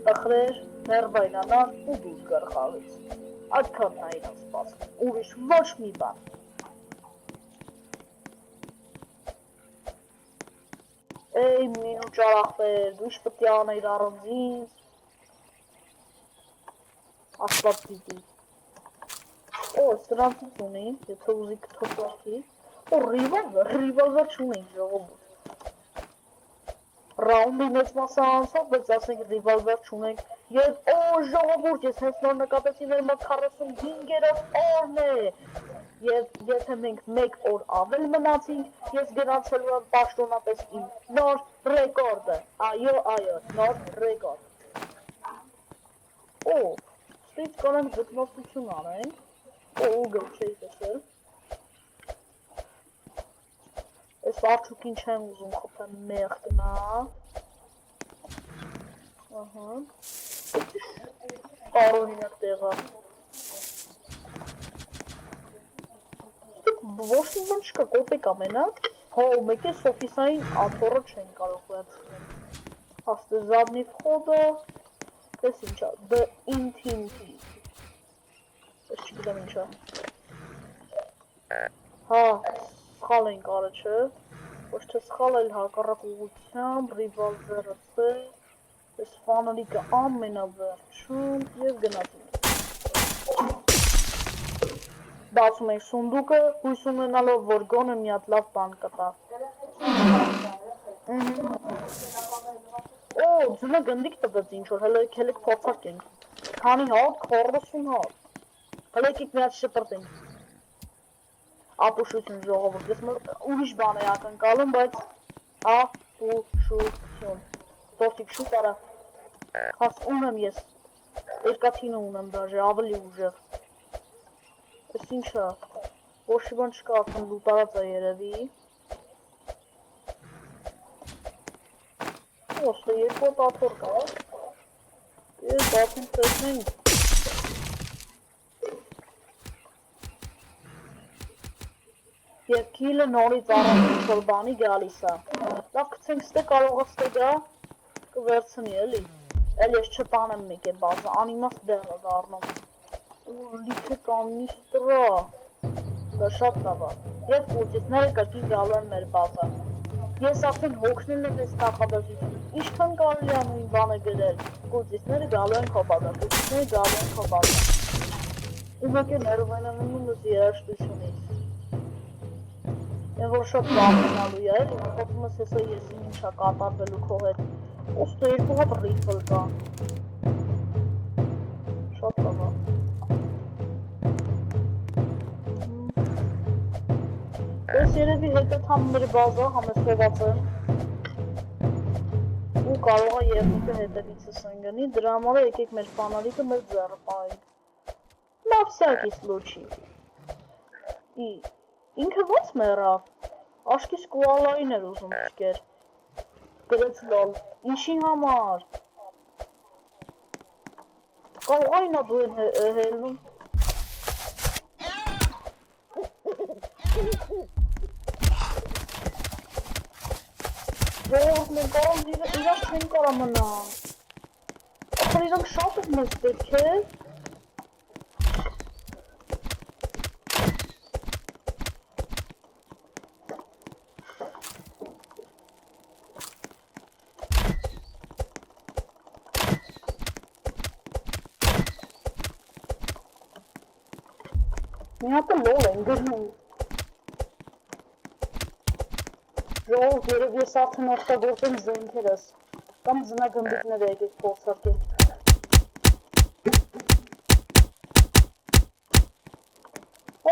տխրեր ներվայնանար ու դուրս գար խաղից այդքան նա իրան սպասում ուրիշ ոչ մի բան Էй մինուճ արախվեր դու ինչ պետք է անեիր առանձին Աստված պիտի Օ, սրանցից ունի, եթե ուզի կթոքլակի Օ, ռիվալվեր չունենք ժողովուրդ Ռաունդի մեծ մասը անցավ, բայց ասենք ռիվալվեր չունենք Եվ օ, ժողովուրդ, ես հենց նոր նկատեցի մեր մոտ 45-րդ օրն է Եվ եթե մենք մեկ օր ավել մնացինք, ես գնացելու եմ պաշտոնապես իմ նոր ռեկորդը Այո, նոր ռեկորդ Օ Ստից կանենք ձգնոստություն անենք, ուգլ չէի տեսել, ես արջուկին չեմ ուզում խոպեմ մեղտնա, Տարօրինակ տեղը։ Ոչ մի բան չկա, կոպեկ ամենակ, հո մեկ է Սոֆիսային աթոռը չեն կարող վերցնել։ Հաստե զադնի վխոդը, ես ինչա, the infinity։ Ես չգիտեմ ինչա։ Հա, սխալ ենք արը չէ, ոչ թե սխալ էլ հակառակ ուղղությամբ, ռիվալվերը սե, ես ֆանալիկը ամենավերջում և գնացինք։ Բացում ենք սունդուկը, հույս ունենալով, որ գոնը մի հատ լավ բան կտա։ Օ, ձնը գնդիկ տվեց ինչ-որ, հելեք փորձարկենք։ Քանի հատ, 40 հատ։ Հելեք իք մի հատ շպրտենք։ Ապուշություն ժողովուրդ, ես ուրիշ բան է ակնկալում, բայց ապուշություն։ Տորտիկ շուտ արա։ Հաս ունեմ ես, երկաթինը ունեմ դաժե, ավելի ուժեղ։ Ես ինչա, ոչի բան չկա, ասում լուտարած է երևի։ Ոստը երկու աթոռ կա, ես բացում տեսնենք։ Եվ քիլը նորից առանց ինչ-որ բանի գալիս է։ Լավ գցենք ստե կարողա ստե գա, կվերցնի էլի։ Էլ ես չտանեմ մեկ է բազը, անիմաստ դեղ է դառնում։ Ու լիքը կանիստրա։ Դա շատ լավ է։ Եվ կուտիսները կրկին գալու են մեր բազը։ Ես արդեն հոգնել եմ ես նախադասություն։ Ինչքան կարելի է նույն բանը գրել։ Կուտիսները գալու են քո բազա, կուտիսները գալու են քո բազա։ Ու մեկ է ներվայնանում ես երաշտությունից։ Եմ որ շատ բաղնալու է, մտածում ես հեսա ես ինչա կատարվելու քո հետ։ Ոստը երկու հատ ռիֆլ կա։ Շատ լավ է։ Ես երևի հետը թամներ բազա համեսկոված եմ։ Ու կարող է երկուքը հետևիցս ընգնի, դրա համար եկեք մեր պանալիկը մեր ձեռը պահենք։ Լավ սյակի սլուչի։ Ինքը ոնց մեռավ։ Աշկիս կուալային էր ուզում չկեր։ Գրեց լալ, ինչի համար։ Կարող այնա դու են հելնում։ Ժողովուրդ մենք կարող իրաց չեն կարա մնան։ Ախր իրանք շատ են մեզ պետք է։ Մի հատը լոլ են գրնում։ Ժողովուրդ երև ես արդեն օգտագործեմ զենքերս, կամ ձնագնդիկները եկեք փորձարկենք։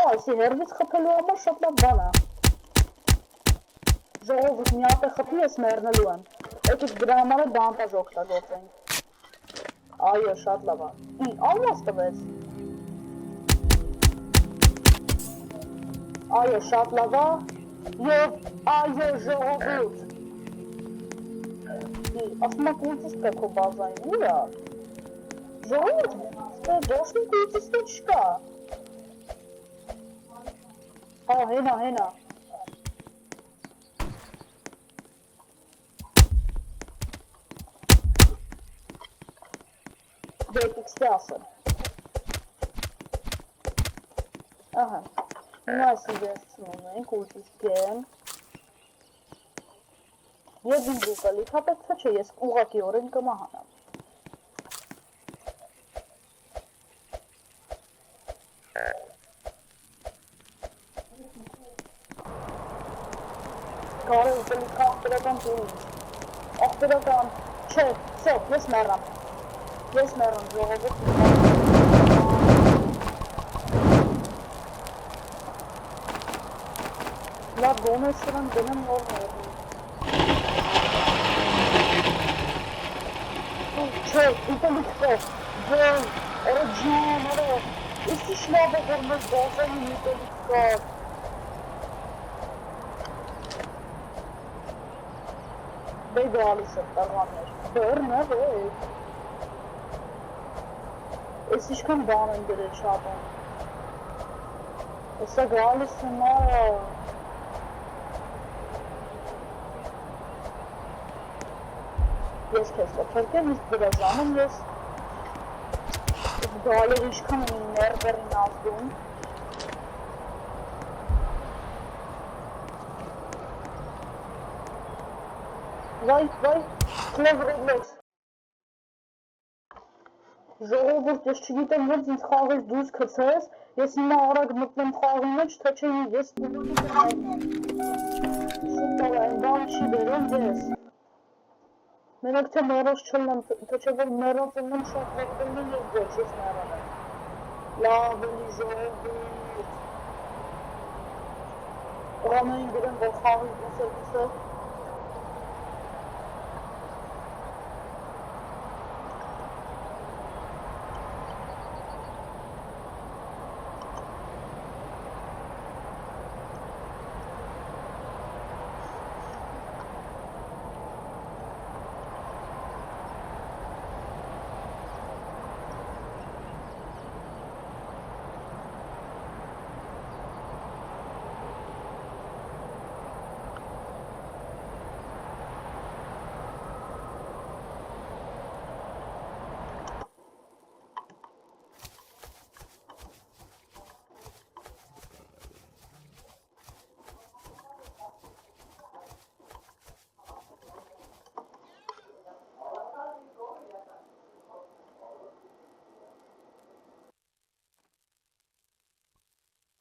Այսի հերվից խփելու համար շատ լավ բան է։ Ժողովուրդ մի հատ է խփի ես մեռնելու եմ։ Եկեք դրա համար է բանտաժ օգտագործենք։ Այո, շատ լավ է։ Ալմաս տվեց։ Այո, շատ լավ է։ Եվ այո ժողովուրդ։ Ասում է կուլտիստ է քո բազային, ուր է։ Ժողովուրդ, ոչ մի կուլտիստ չկա։ Հա, հենա։ Դեպիքստի ասեմ։ Ահա, հիմա ասի վերցնում ենք կուլտիստեն։ Եվ իմ դուկը լիքապետ թե չէ, ես ուղակի օրեն կմահանամ։ Կարել ուտելիք աղբերական դուրին։ Աղբերական, չէ, սո, ես մեռամ ժողովուրդ։ Լավ գոն է սրան գնեմ նոր մերնի։ Չէ, ուտելիք կով, ջան, արա ջան, արա, ես ինչ լավ է որ մեզ բազային ուտելիք կար։ Բե գալիս է տաղաներ, բերն է վեկ։ Ես ինչքան բան եմ գրել շատում։ Հեսա գալիս եմ արա։ Ես քեզ կփրկեմ, իսկ դրա ժամում ես գալով ինչքան եմ իմ ներվերին ազդում։ Վայ, կլև Roblox։ Ժողովուրդ, ես չգիտեմ ոնց ինձ խաղից դուրս գցես, ես հիմա արագ մտնեմ խաղի մեջ, թե չէ ես ուղղակի կհայտնեմ։ Շուտ տալա, այն բան չի բերում ես։ Մենակ թե մեռած չլնեմ, թե չէ որ մեռած եմ շատ վաղվելն եմ և ոչ, ես մեռան եմ։ Լավ էլի ժողովուրդ։ Ղանային գրեմ, որ խաղից դուրս է։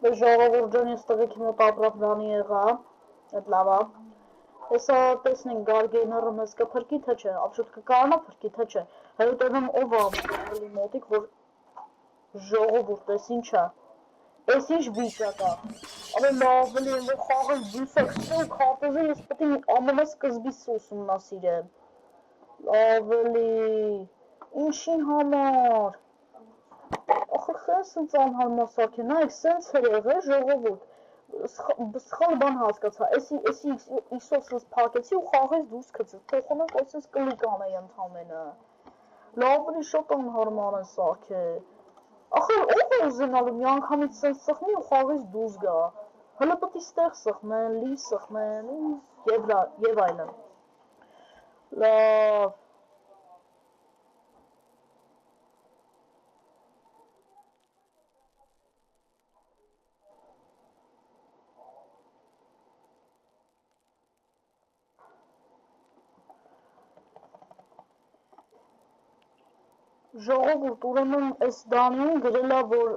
Ժողովուրդ ջան, ես տղիքի մոտ ապրախտանի եղա, էդ լավ է։ Հեսա տեսնենք գարգեյները մեզ կփրկի թե չէ, ապշուտ կկարանա փրկի թե չէ։ Հետևում ով է մոտիկ, որ ժողովուրդ, ես ինչ է։ Ես ինչ վիճակ է։ Ամեն ավելի եմ, որ խաղը դուսակ ստու քարտեզը ես պետք է ամենասկզբից ուսումնասիրեմ։ Ավելի, ինչին համար։ Ախր խես ինձ անհարմար սարքեն, այք սենց հրեղ է ժողովուրդ, սխալ բան հասկացա, էսի X-ով պակեցի ու խաղից դուրս կծեց, թողոնակ այսպես կլիկ անեի ընդամենը, լավրի շատ անհարմար են սարքե, ախր ով է ուզենալու մի անգամից սենց սխմի ու խաղից դուրս գա, հլը պտի ստեղ սխմեն, լի սխմեն և այլն, լավ, ժողովուրդ ուրեմն այս դանին գրելա, որ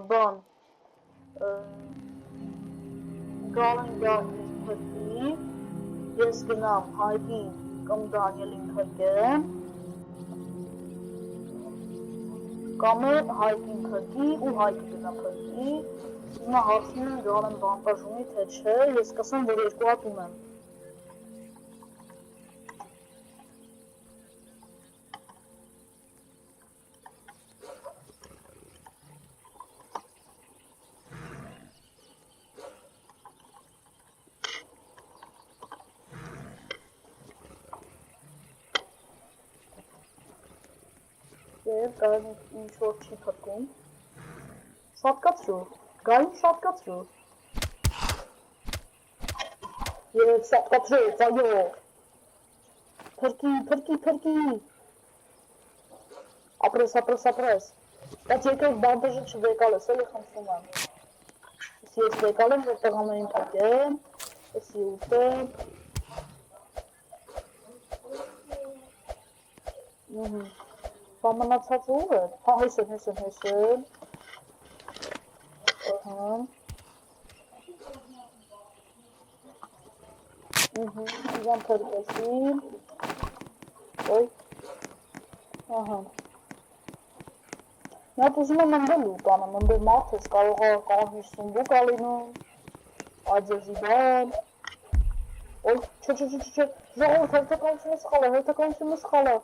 բան գալեն գաղնից փրկի, ես գնամ հայկին կամ Դանիելին փրկեմ, կամ է հայկին փրկի ու հայկի գնա փրկի, հիմա հարցնում են գալեն բանտաժունի թե չէ, ես կսեմ, որ երկու հատ ունեմ։ Եվ գային ինչ-որ չի փրկում, շատկացրու, գային շատկացրու, և շատկացրեց, այո, փրկի, ապրես, բայց եկեք բանտաժը չվեկալ ես, էլի խնդրում եմ, ես վեկալ եմ, որ տղաներին փրկեմ, եսի ուտեմ, Բամնացած ուր է, հա հեսեն, իվան փրկեցին, ոյ, ահա, միատ ուզում եմ ընդել ուտանեմ, ընդել մարդ ես կարող է կանհիշ սումբուկ ալինում, այձեզի բան, ոյ, չէ, ժողովուրդ հերթականությունը սխալ է,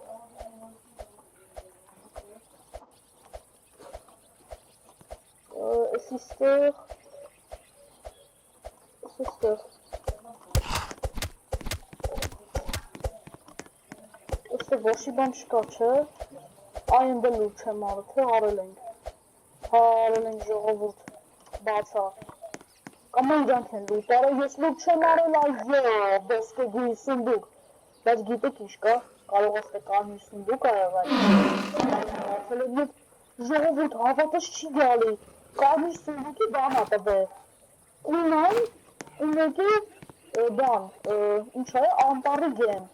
Ստեղ, ոչի բան չկա, չէ, Այն դե լուր չեմ արել, թե արել ենք ժողովուրդ բացա, կամ իրանք են լուր տարել, ես լուր չեմ արել, այո, բեսկեգի սնդուկ, բայց գիտեք ինչ կա, կարող աստ է կարմիր սնդուկ ա եղել, ժողովուրդ հավատս չի գալի, կարմիր սնդուկի բան ա տվե, ունայն, ունեկի բան, ինչ է, անտարի գեմ,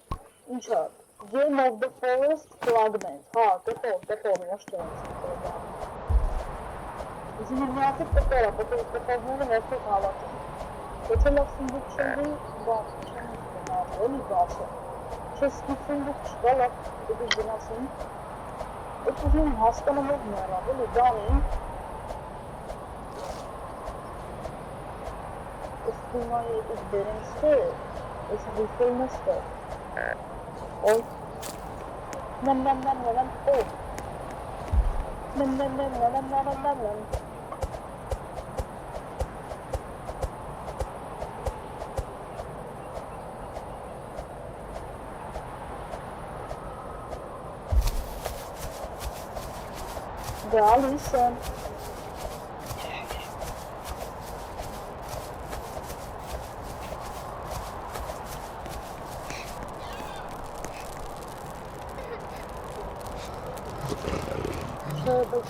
ինչ է, Game of the Forest Fragment, հա, տեպոր, ոչ թե ենք բան, իզին միացիկ տեպոր է, տեպորները ներքեք հավատում, եթե լավ սնդուկ չեղի, բան, չեմ գնալ, էլի բաց է, չէ սնդուկ չկա, լավ, դեպի գնացին, Այդ ուզում հասկանամով մեռավ, էլի դանին, Ես ֆիլմայի ետից բերենք ստե, ես ռիֆելն է ստե, Օй, նեմ, օ, նեմ, Գալիս եմ,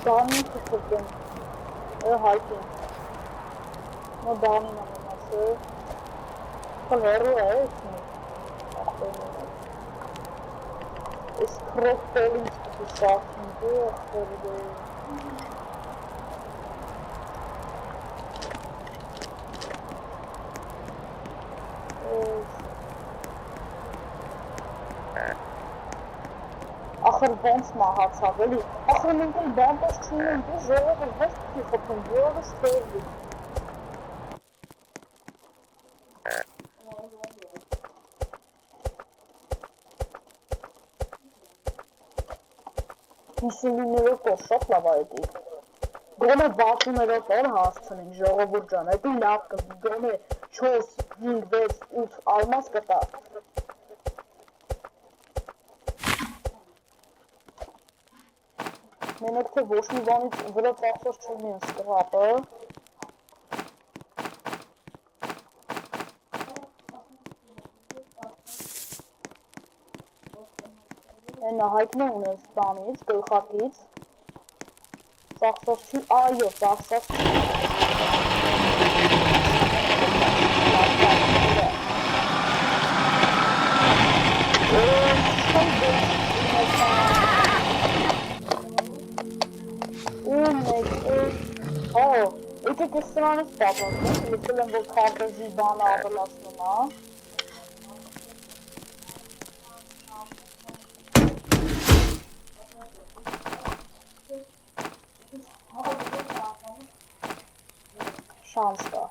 Դանին կխվտեմ, հայքին, նո դանին ամենասը, հլերու է, ես քրոստելինց կտի սաղքին դու ախտերի դե, Ախր ոնց մահացավ էլի, ախր մենք էլ բանտաշ չունենք, ու ժողովը ոչ պիտի խփում, ժողովը ստեղվի։ Հիսունիներով կով շատ լավ այդի։ Գոնե 60-ներով օր հասցնենք ժողովուր ջան, հետի լավ կզի, գոնե 4, 5, 6, 8 ալմաս կտա։ Մենակ թե ոչ մի բանից վրա ծախսոց չունի են սկրապը։ Ենա հայտնը ունես բանից, գլխակից։ Ծախսոց չի, այո, ծախսոց չի։ Եկեք ես սրանից պատասխանեմ, լսել եմ, որ քարտեզի բանը ավելացնում է։ Շանս կա։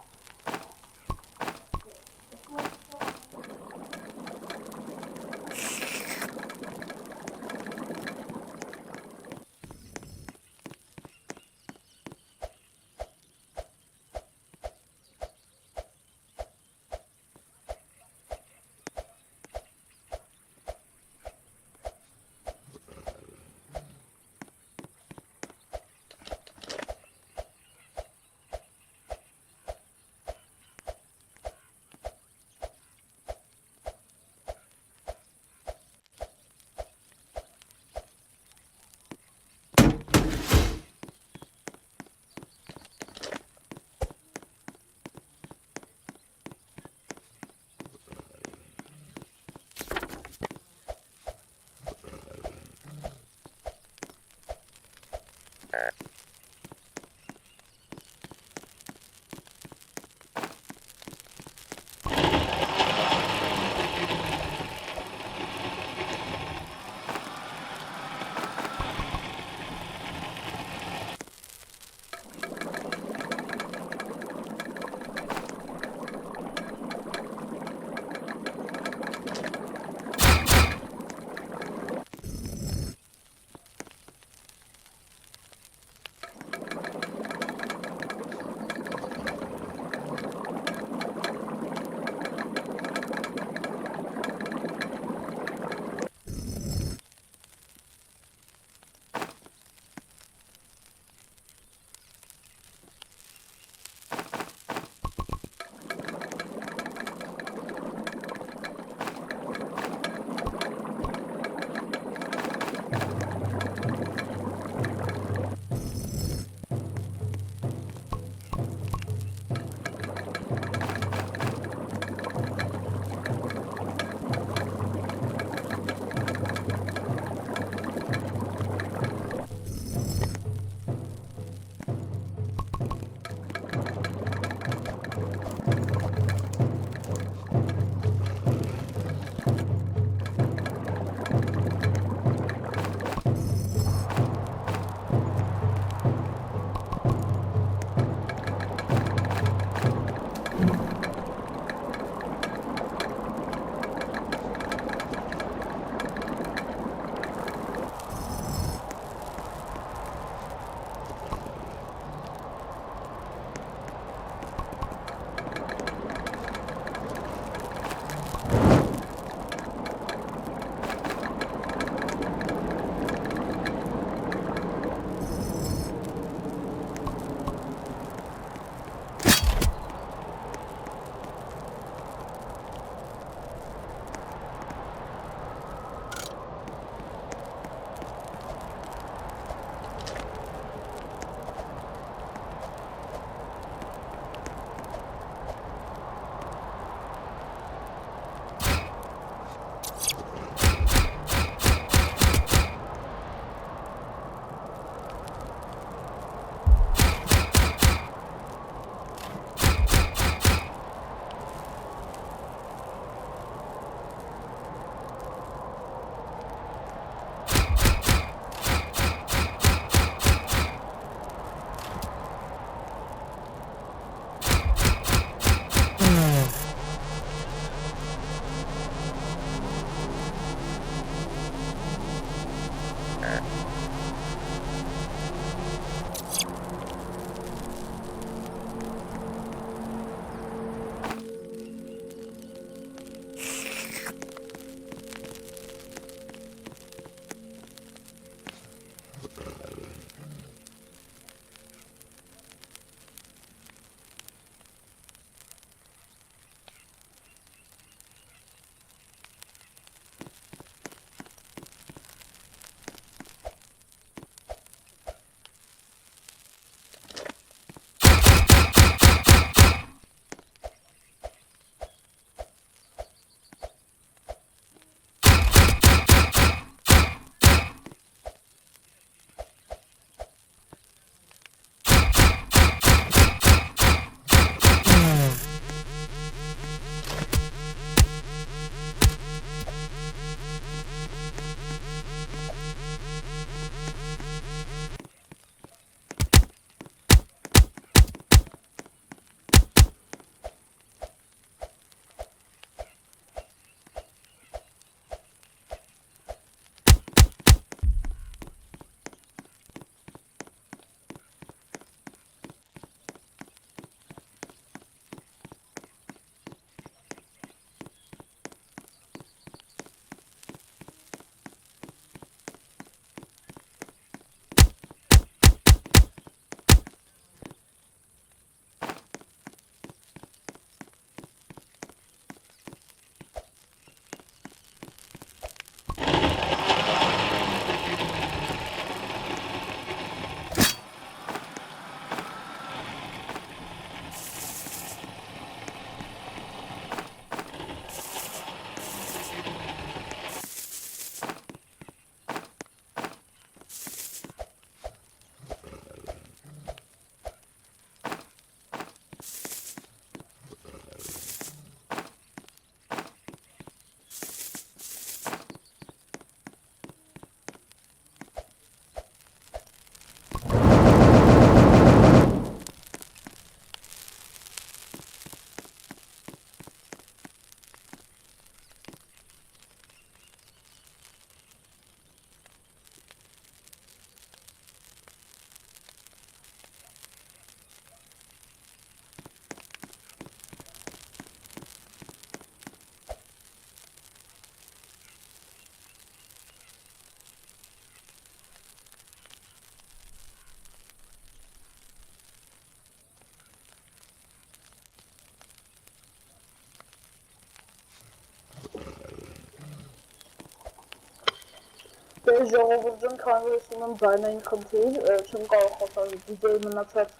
Դե ժողովուրդն քանի որ ասում եմ բանային խնդիր, չեմ կարող խոսալ դիջեյ մնացած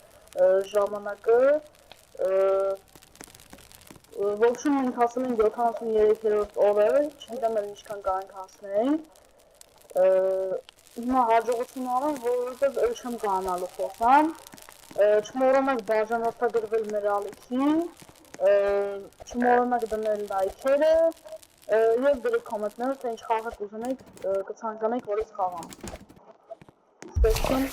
ժամանակը, в общем մենք հասել ենք 73-րդ օրը, չգիտեմ էլ ինչքան կարանք հասնենք, հիմա հաջողություն արեմ, որովհետև էլ չեմ կարանալու խոսամ, չմոռանաք բաժանորդագրվել մեր ալիքին, չմոռանաք դնել լայքերը, և գրեք կոմենտները, թե ինչ խաղ եք ուզենեք, կցանկանեք, որ ես խաղամ։ Ստեսություն։